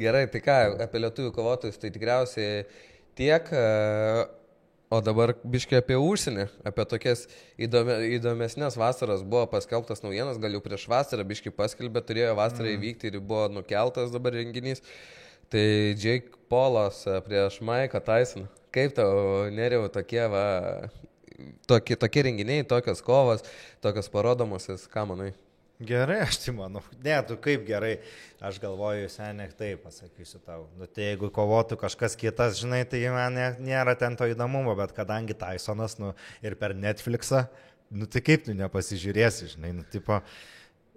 Gerai, tai ką, apie lietuvių kovotojus, tai tikriausiai tiek... O dabar biškai apie užsienį, apie tokias įdomesnės vasaras buvo paskelbtas naujienas, gal jau prieš vasarą biškai paskelbė, turėjo vasarą įvykti ir buvo nukeltas dabar renginys. Tai Jake Paulas prieš Mike'ą Tyson. Kaip tau, Nerijau, tokie renginiai, tokios kovos, tokios parodomosios, ką manai? Gerai, aš tai manau. Ne, tu kaip gerai. Aš galvoju, seniai, taip pasakysiu tau. Tai jeigu kovotų kažkas kitas, žinai, tai man nėra ten to įdomumo, bet kadangi Tysonas, ir per Netflixą, tai kaip tu nepasižiūrėsi, žinai, tipo...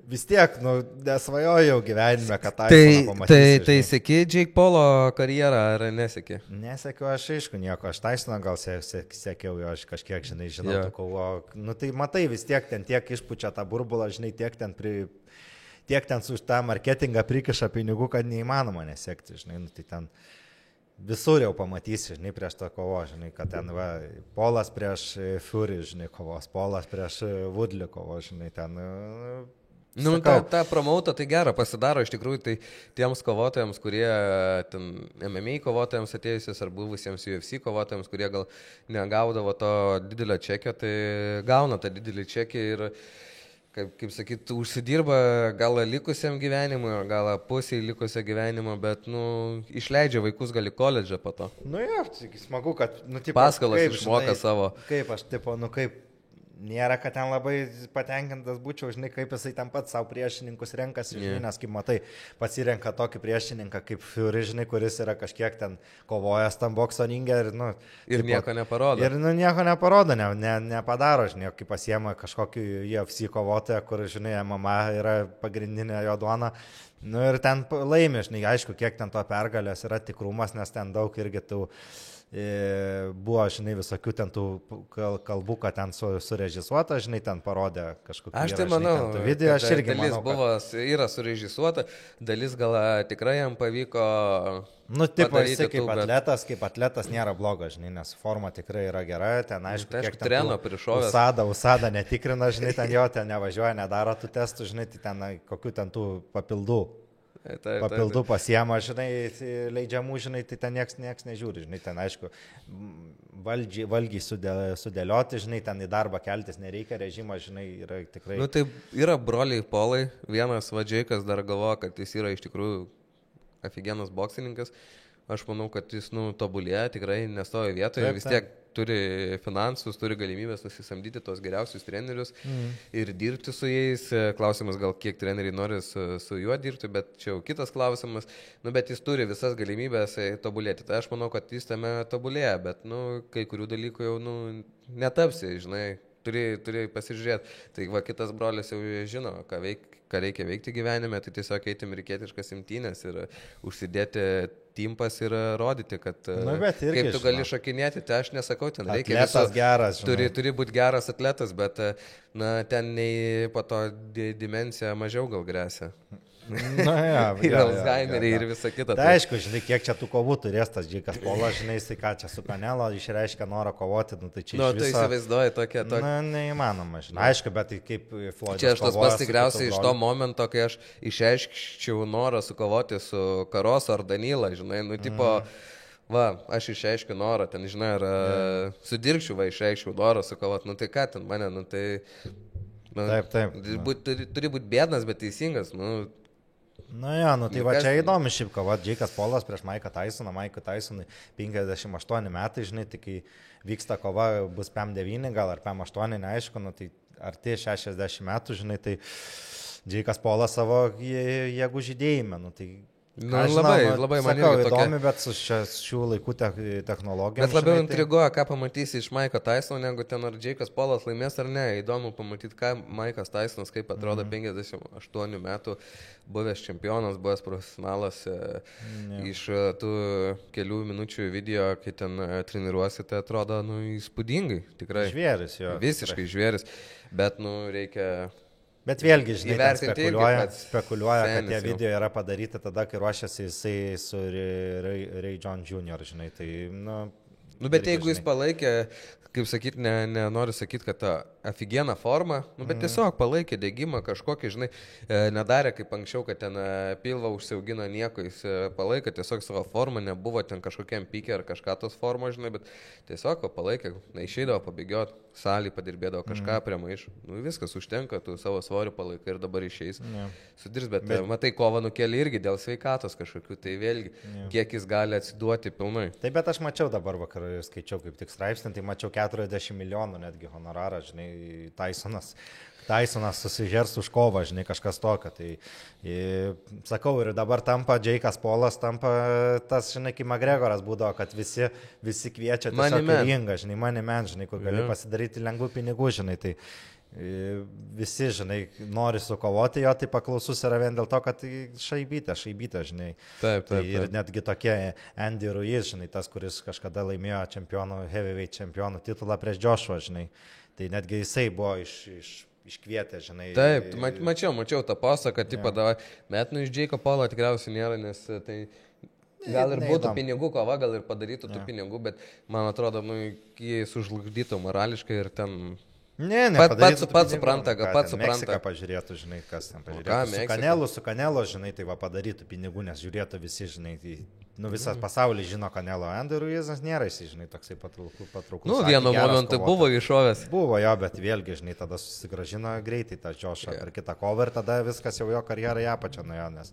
Vis tiek, nesvajojau gyvenime, kad Tysoną pamatysiu. Tai seki Jake Paulo karjerą ar neseki? Nesekiu aš, aišku, nieko. Aš Tysoną gal sekiau, jo aš kažkiek, žinai, žinau, kovo. Tai matai, vis tiek ten tiek išpučia tą burbulą, žinai, tiek ten su tą marketingą prikiša pinigų, kad neįmanoma nesekti, žinai, tai ten visur jau pamatysi, žinai, prieš tą kovo, žinai, kad ten Paulas prieš Fury, žinai, kovos, Paulas prieš Woodley kovos, žinai, ten... Ta promauta tai gera pasidaro iš tikrųjų, tai tiems kovotojams, kurie ten MMA kovotojams atėjusius ar buvusiems UFC kovotojams, kurie gal negaudavo to didelio čekio, tai gauna tą didelį čekį ir, kaip sakyt, užsidirba gal likusiam gyvenimui, gal pusiai likusio gyvenimo, bet, išleidžia vaikus gal į koledžą po to. Smagu, kad, paskalas išmoka savo. Kaip aš, kaip nėra, kad ten labai patenkintas būčiau, žinai, kaip jisai ten pats savo priešininkus renkasi, žinai, nes kaip matai, pasirenka tokį priešininką kaip Fury, žinai, kuris yra kažkiek ten kovojęs tam bokso ringe ir nieko neparodo. Ir nieko neparodo, nepadaro, žinai, kaip pasiema kažkokį UFC kovotoją, kur, žinai, MMA yra pagrindinė jo duona. Ir ten laimi, žinai, aišku, kiek ten to pergalės yra tikrumas, nes ten daug irgi tų buvo, žinai, visokių ten tų kalbų, kad ten surežisuota, žinai, ten parodė kažkokiu. Aš tai manau, video, aš irgi dalis manau, yra surežisuota, dalis gal tikrai jam pavyko. Tipo, jisai kaip atletas nėra blogas, žinai, nes forma tikrai yra gera, ten aišku, kiek treno prišovęs. Usada netikrina, žinai, ten jo, ten nevažiuoja, nedaro tų testų, žinai, tai ten kokių ten tų papildų. Papildų pasiema, žinai, leidžiamų, žinai, tai ten nieks nežiūri, žinai, ten aišku, valgiai sudėlioti, žinai, ten į darbą keltis nereikia, režimas, žinai, yra tikrai... Tai yra broliai Paulai, vienas Džeikas dar galvoja, kad jis yra iš tikrųjų aфиgenas boksininkas, aš manau, kad jis, tobulėja, tikrai nestoja vietoje, vis tiek turi finansus, turi galimybės nusisamdyti tos geriausius trenerius ir dirbti su jais. Klausimas gal kiek treneriai nori su juo dirbti, bet čia jau kitas klausimas. Bet jis turi visas galimybės tobulėti. Tai aš manau, kad jis tame tobulėja, bet kai kurių dalykų jau netapsi, žinai, turi pasižiūrėti. Tai kitas brolis jau žino, ką reikia veikti gyvenime, tai tiesiog eiti amerikietiškas imtynės ir užsidėti timpas ir rodyti, kad kaip tu gali šokinėti, tai aš nesakau, ten reikia atletas geras, turi būti geras atletas, bet ten nei po to dimensija mažiau gal grėsia. Ir Alzheimeriai ir visa kita. Tai aišku, žinai, kiek čia tų kovų turės tas Džeikas Paulas, žinai, jisai ką čia su Kanelo išreiškia norą kovoti, tai čia iš viso... Tai įsivaizduoji tokia... Neįmanoma, žinai. Aišku, bet tai kaip Floydas čia aš tas pats tikriausiai iš to momento, kai aš išreiškčiau norą sukovoti su Karosu ar Danylą, žinai, tipo... aš išreiškiu norą, ten, žinai, ar sudirkščiau, išreiškiau norą sukovoti, tai ką ten mane, tai... Nu, Taip. Turi būti bėdnas, bet teisingas. Nu, Tai va čia įdomi šiaip kova. Džeikas Polas prieš Maiką Tysoną. Maikui Tysonui 58 metai, žinai, tai kai vyksta kova, bus PM9 gal ar PM8, neaišku, tai arti 60 metų, žinai, tai Džeikas Polas savo jėgų žydėjime. Labai man įdomi, bet su šių laikų technologijom. Bet labiau intriguoja, ką pamatysi iš Maiko Tysono, negu ten ar Džeikas Polas laimės ar ne. Įdomu pamatyti, ką Maikas Tysonas, kaip atrodo 58 metų, buvęs čempionas, buvęs profesionalas. Iš tų kelių minučių video, kai ten treniruosi, tai atrodo įspūdingai. Tikrai. Žvėris jo. Visiškai žvėris. Bet reikia... Bet vėlgi, žinai, spekuliuoja, kad tie video yra padaryti tada, kai ruošiasi jisai su Ray John Jr., žinai, tai, bet jeigu jis palaikė, kaip sakyti, nenoriu sakyti, kad tą aфиgeną formą, bet tiesiog palaikė degimą kažkokį, žinai, nedarė kaip anksčiau, kad ten pilvą užsiaugino nieko, jis palaikė tiesiog savo formą, nebuvo ten kažkokiam pykė ar kažką tos formos, žinai, bet tiesiog palaikė, išeidavo pabėgioti, salį padirbėdavo kažką prie maišų, viskas užtenka, tu savo svorių palaikai ir dabar išeis, sudirs, bet matai, kovą nukėlė irgi dėl sveikatos kažkokių, tai vėlgi, kiek jis gali atsiduoti pilnai. Taip, bet aš mačiau dabar vakar, skaičiau kaip tik straipsnį, tai mačiau 40 milijonų netgi honorarą, žinai, Tysonas susižers už kovą, žinai, kažkas tokio. Tai sakau, ir dabar tampa Džeikas Polas, tampa tas, žinai, kaip McGregoras būdavo, kad visi kviečia tiesiog į ringą, žinai, money man, žinai, kur gali pasidaryti lengvų pinigų, žinai. Tai visi, žinai, nori sukovoti jo, tai paklausus yra vien dėl to, kad šaibytė, žinai. Taip. Ir netgi tokie Andy Ruiz, žinai, tas, kuris kažkada laimėjo heavyweight čempionų titulą prieš Joshua, žinai. Tai netgi jisai buvo iškvietė, žinai. Taip, mačiau tą posą, kad tipo davai, bet iš Džeiko Polo tikriausiai nėra, nes tai gal ir būtų pinigų kova, gal ir padarytų tų pinigų, bet man atrodo, jie sužlugdytų morališkai ir ten... Pats supranta. Meksika pažiūrėtų, žinai, kas ten pažiūrėtų. Su Kanelo, žinai, tai va padarytų pinigų, nes žiūrėtų visi, žinai, tai, visas pasaulis žino Kanelo. Andy Ruizas nėra, jis, žinai, toksai patrauklus. Vienu momentu buvo iššovęs. Buvo jo, bet vėlgi, žinai, tada susigražino greitai tą Joshą per kitą kovą ir tada viskas jau jo karjerai apačia nuėjo,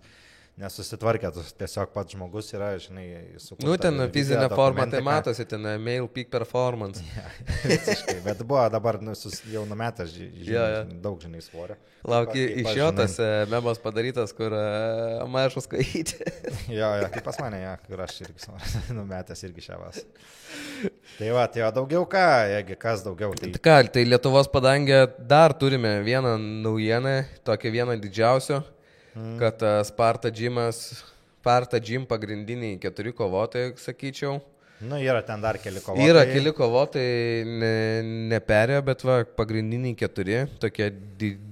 nesusitvarkė, tiesiog pats žmogus yra, žinai, sukurta. Ten fizinė forma, tai matosi, ten male peak performance. Visiškai, bet buvo dabar jau numetęs daug, žinai, svorio. Laukia, iš jo tas memas padarytas, kur maišus kajyti. Jo, kaip pas mane, kur aš irgi numetęs irgi šią vasarą. Tai va, daugiau ką, jeigu kas daugiau. Tai Lietuvos padangė dar turime vieną naujieną, tokią vieną didžiausių. Kad Sparta Gym pagrindiniai 4 kovotojai, sakyčiau. Yra ten dar keli kovotojai. Yra keli kovotojai, neperėjo, bet pagrindiniai 4, tokie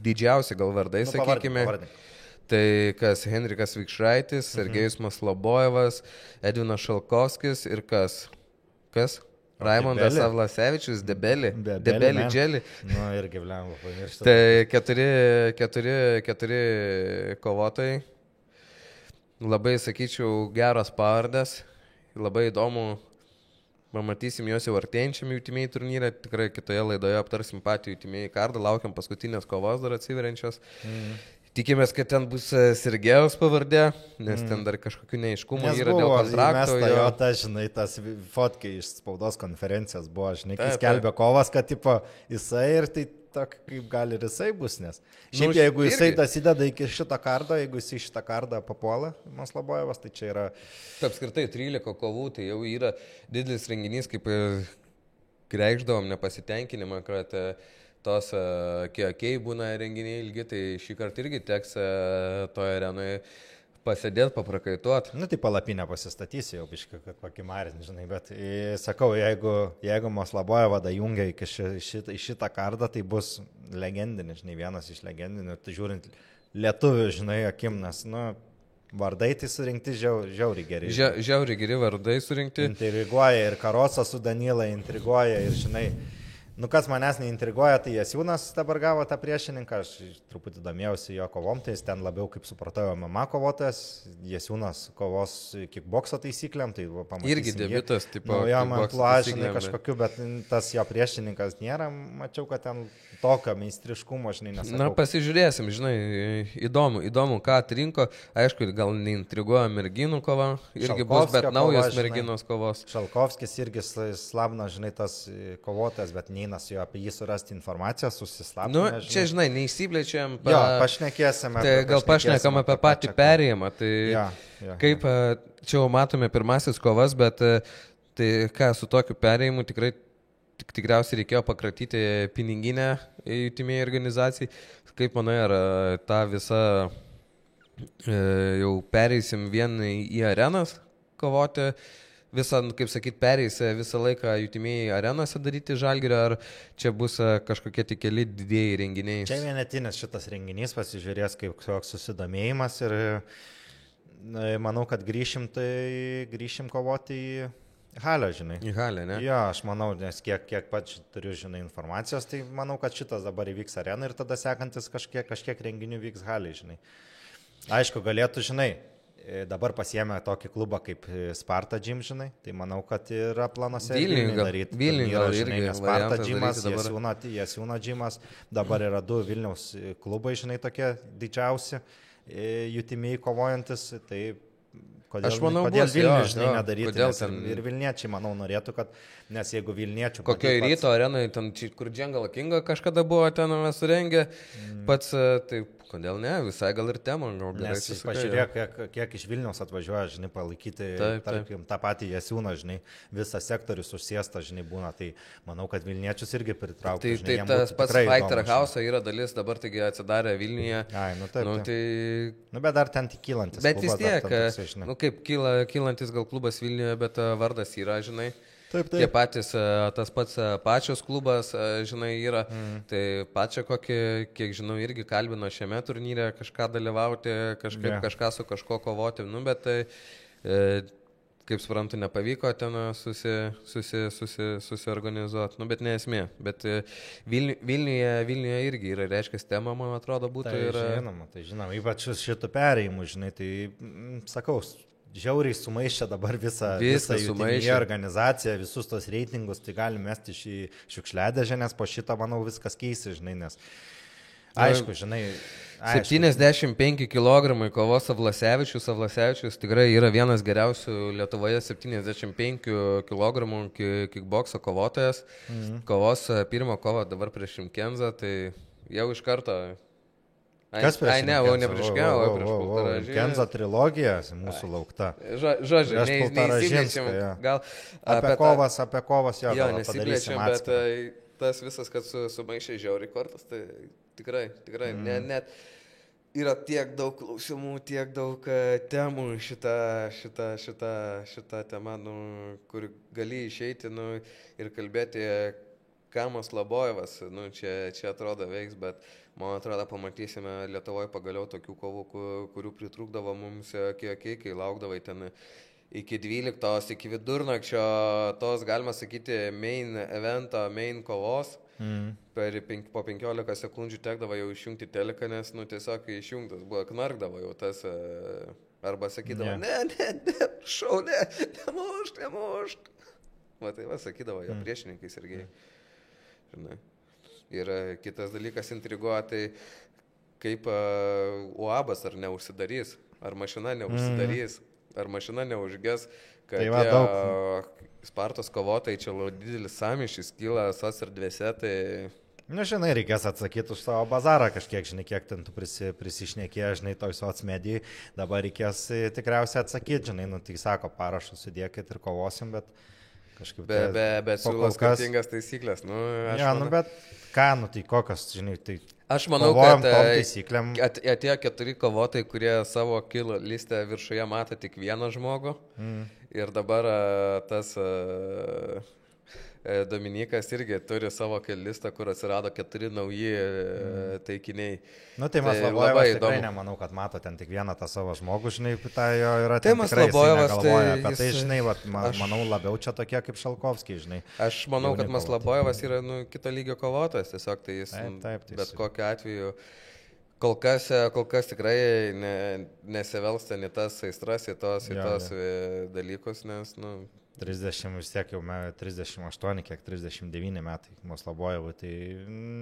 didžiausi gal vardai, sakykime. Tai kas Henrikas Vikšraitis, Sergejus Maslobojevas, Edvinas Šalkovskis ir kas? Raimondas Avlasevičius, Debeli Dželi. Irgi vlemų pamiršti. Tai 4 kovotojai. Labai, sakyčiau, geros pavardės. Labai įdomu. Pamatysim juos jau artėjančiam UTMA turnyrą. Tikrai kitoje laidoje aptarsim patį UTMA kardą. Laukiam paskutinės kovos dar atsiveriančios. Tikimės, kad ten bus Sergejaus pavardė, nes ten dar kažkokių neaiškumų yra dėl kontrakto. Žinai, tas fotkai iš spaudos konferencijos buvo, žinai, kai skelbė kovas, kad tipo jisai ir tai tokia, kaip gali ir jisai bus, nes šiaip jeigu jisai dasideda iki šitą kardą, jeigu jisai šitą kardą papuola, Maslobojevas, tai čia yra... Apskritai 13 kovų, tai jau yra didelis renginys, kaip reikšdavom nepasitenkinimą, kad... Tos kiek būna renginiai ilgi, tai šį kartą irgi teks toje arenoje pasėdėti, paprakaituoti. Tai palapinę pasistatysi jau biškai, kad pakimarin, žinai, bet sakau, jeigu Maslobojevą jungia iki šitą kardą, tai bus legendinis, žinai, vienas iš legendinių, tai žiūrint lietuvių, žinai, akim, nes, vardai tai surinkti žiauriai geri. Žiauriai geri vardai surinkti. Intriguoja ir Karosas su Danila, intriguoja ir, žinai, Nu, kas manęs neintriguoja, tai Jasiūnas dabar gavo tą priešininką, aš truputį domėjausi jo kovom, tai jis ten labiau, kaip supratau, MMA kovotojas, Jasiūnas kovos kickbokso taisyklėm, tai pamatysim. Irgi debiutas, tipo. Naujam amplua, kažkokiu, bet tas jo priešininkas nėra, mačiau, kad ten tokio meistriškumo, žinai, nesakau. Na, pasižiūrėsim, žinai, įdomu, ką atrinko, aišku, gal neintriguoja merginų kova, irgi bus, bet naujos merginos kovos. Šalkovskis irgi slabna, žinai, tas kovotojas, bet neina su juo apie jį surasti informaciją, susislapti. Nu, čia, žinai, neįsiplėčiam. Jo, pašnekėsime. Tai gal pašnekam apie patį perėjimą. Tai kaip čia jau matome pirmasis kovas, bet tai ką su tokiu perėjimu tikriausiai reikėjo pakratyti piniginę jutimėjai organizacijai. Kaip manai, ar tą visą jau pereisim vien į arenas kovoti? Visą, kaip sakyt, pereis visą laiką jutimėjai arenose daryti Žalgirio, ar čia bus kažkokie tik keli didėjai renginiai? Čia vienetinis šitas renginys, pasižiūrės, kaip koks susidomėjimas ir manau, kad grįšim kovoti į halę, žinai. Į halę, ne? Jo, aš manau, nes kiek pats turiu, žinai, informacijos, tai manau, kad šitas dabar įvyks arena ir tada sekantis kažkiek renginių vyks halė, žinai. Aišku, galėtų, žinai, dabar pasiėmė tokį klubą kaip Sparta Gym, žinai, tai manau, kad yra planuose daryti. Vilniuje gal irgi Sparta Gymas, Jasiūno Gymas, dabar yra 2 Vilniaus klubai, žinai, tokie didžiausi, jutimėjai kovojantis, tai kodėl Vilnius, žinai, nedaryti, ir Vilniečiai, manau, norėtų, kad, nes jeigu Vilniečių... Kokioje ryto arenai, ten, kur Džengala Kinga kažkada buvo ten surengę, pats, tai kodėl ne, visai gal ir temą. Nes pažiūrėk, kiek iš Vilniaus atvažiuoja, žinai, palaikyti, tarkim, tą patį Jasiūną, žinai, visas sektorius užsiesta, žinai, būna, tai manau, kad Vilniečius irgi pritraukti. Tai tas pats Fighter House yra dalis, dabar taigi atsidarė Vilniuje. Ai, nu taip. Tai... bet dar ten tik kylantis. Bet vis tiek, kaip kylantis gal klubas Vilniuje, bet vardas yra, žinai. Taip. Tie patys, tas pats pačios klubas, žinai, yra, tai pačią kokį, kiek žinau, irgi kalbino šiame turnyre kažką dalyvauti, kažką su kažko kovoti, nu, bet tai, kaip suprantu, nepavyko ten susiorganizuoti, nu, bet nesmė, bet Vilniuje irgi yra, reiškia, tema, man atrodo, būtų. Tai žinoma, ypač šitų perėjimų, žinai, tai sakau, žiauriai sumaišė dabar visą jutimėjų organizaciją, visus tos reitingus, tai galim mesti į šiukšliadėžę, nes po šito, manau, viskas keisi, žinai, nes aišku, žinai... 75 kg kovos Savlasevičius tikrai yra vienas geriausių Lietuvoje 75 kg kickbokso kovotojas. Kovos pirmą kovą dabar prieš Šimkenzą, tai jau iš karto... Kas prieš ne, o ne prieš Kenzo. Kenzo trilogija mūsų laukta. Žodžiu, neįsiplėčiam. Apie kovas jo nesiplėčiam, bet tas visas, kad sumaišė žiauriai kortas, tai tikrai, net yra tiek daug klausimų, tiek daug temų šita tema, kur gali išeiti ir kalbėti, Kamas Labojevas, čia atrodo veiks, bet man atrodo pamatysime Lietuvoje pagaliau tokių kovų, kurių pritrūkdavo mums kai laukdavai ten iki 12, iki vidurnakčio, tos, galima sakyti, main evento, main kovos. Po 15 sekundžių tekdavo jau išjungti teleką, nes tiesiog išjungtas buvo, knarkdavo jau tas, arba sakydavo, ne, šau, nemušk. Va tai sakydavo jo priešininkai Sergejai. Žinai. Ir kitas dalykas intriguoja, tai kaip UABas ar neužsidarys, ar mašina neužsidarys, ar mašina neužges, kad Spartos kovotojai čia didelis sąmyšis kyla sos erdvėse, tai... Nu, žinai, reikės atsakyti už savo bazarą kažkiek, žinai, kiek ten tu prisišnekė, žinai, toj soc medijai, dabar reikės tikriausiai atsakyti, žinai, tai sako, parašus sudėkit ir kovosim, bet... Bet siūlo skirtingas taisyklės. Bet ką, tai kokios, žinai, tai... Aš manau, kad atėjo 4 kovotojai, kurie savo kilo listę viršuje mato tik vieną žmogų. Ir dabar tas Dominikas irgi turi savo listą, kur atsirado 4 nauji taikiniai. Nu, tai Maslobojevas tikrai nemanau, kad mato ten tik vieną tą savo žmogų, žinai, tai jo yra tai Maslobojevas, tai, tai žinai, manau, labiau čia tokie kaip Šalkovskiai, žinai. Aš manau, kad Maslobojevas yra kito lygio kovotojas, tiesiog tai jis taip, bet kokiu atveju kol kas tikrai nesivelsta į tas aistras, į tos dalykus, nes, 30 vis tiek jau 38, kiek 39 metai Maslobojevui, tai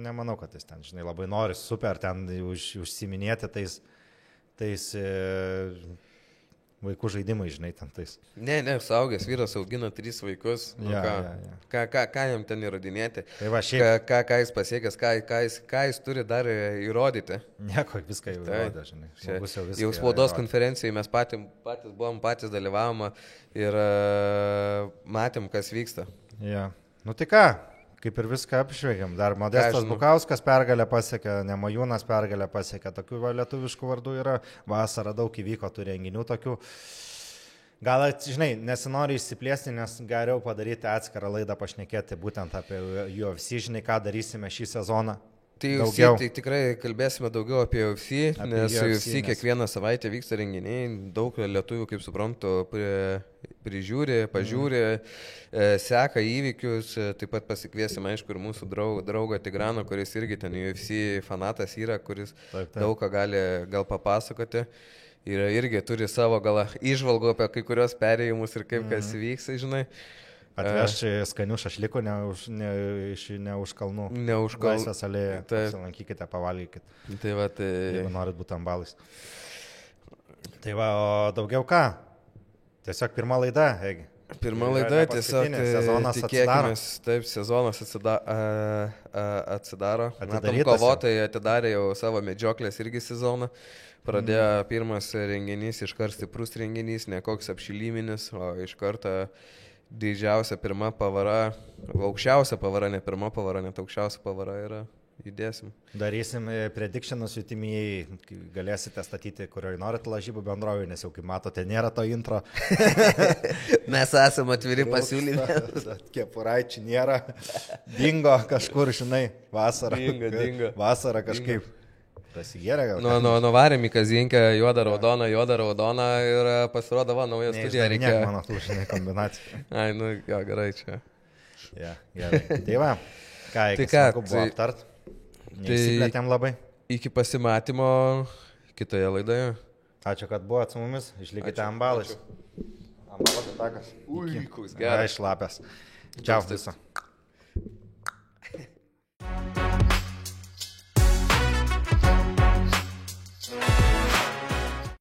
nemanau, kad jis ten, žinai, labai nori super ten užsiminėti tais vaikų žaidimai, žinai, ten tais. Ne, suaugęs vyras augina 3 vaikus. Ką jam ten įrodinėti? Tai va, šiaip. Ką jis pasiekęs, ką jis turi dar įrodyti? Nieko, viską jau įrodė, žinai. Jau spaudos konferencijai mes patys dalyvavome ir matėm, kas vyksta. Ja. Nu tai ką? Kaip ir viską apžvelgiam. Dar Modestas Bukauskas pergalę pasiekė, Nemojūnas pergalę pasiekė. Tokių lietuviškų vardų yra. Vasarą daug įvyko tų renginių tokių. Gal, žinai, nesinori išsiplėsti, nes geriau padaryti atskirą laidą pašnekėti būtent apie UFC, žinai, ką darysime šį sezoną. Tai UFC, tai tikrai kalbėsime daugiau apie UFC, nes UFC kiekvieną savaitę vyksta renginiai, daug lietuvių, kaip suprantu, prižiūri, pažiūri, seka įvykius, taip pat pasikviesim, aišku, ir mūsų draugą Tigraną, kuris irgi ten UFC fanatas yra, kuris daug ką gali gal papasakoti. Ir irgi turi savo gal įžvalgų apie kai kurios perėjimus ir kaip kas vyksta, žinai. Atveš skanių šašlikų ne už kalnų. Ne už kalnų. Laisvės alėje. Pasilankykite, pavalgykite. Tai va, tai... Jeigu norit būti ambalais. Tai va, o daugiau ką? Tiesiog pirma laida, Egi. Pirma laida, tiesiog sezonas atsidaro. Taip, sezonas atsidaro. Matom, kovotojai atidarė jau savo medžioklės irgi sezoną. Pradėjo pirmas renginys, iškart stiprus renginys, ne koks apšiliminis, o iš karto didžiausia pirma pavara, aukščiausia pavara, ne pirma pavara, net aukščiausia pavara yra, judėsim. Darysim predictionus jutimijai, galėsite statyti, kurioje norit lažybų bendrovį, nes jau kaip matote, nėra to intro. Mes esame atviri pasiūlymai. Kepuraičių nėra, dingo kažkur, žinai, vasarą. Dingo. Vasarą kažkaip. Prasigėrė gal. Nuvarėm į Kazinkę, juodą raudoną ir pasirodo, nauja studija reikia. Mano tų, žinai, kombinacijų. Ai, gerai čia. Ja, gerai. Tai va, ką buvo aptart? Neįsiplėtėm labai. Iki pasimatymo kitoje laidoje. Ačiū, kad buvot su mumis. Išlikite ambalais. Ambalas takas. Koks geras. Išlapęs. Čiau viso.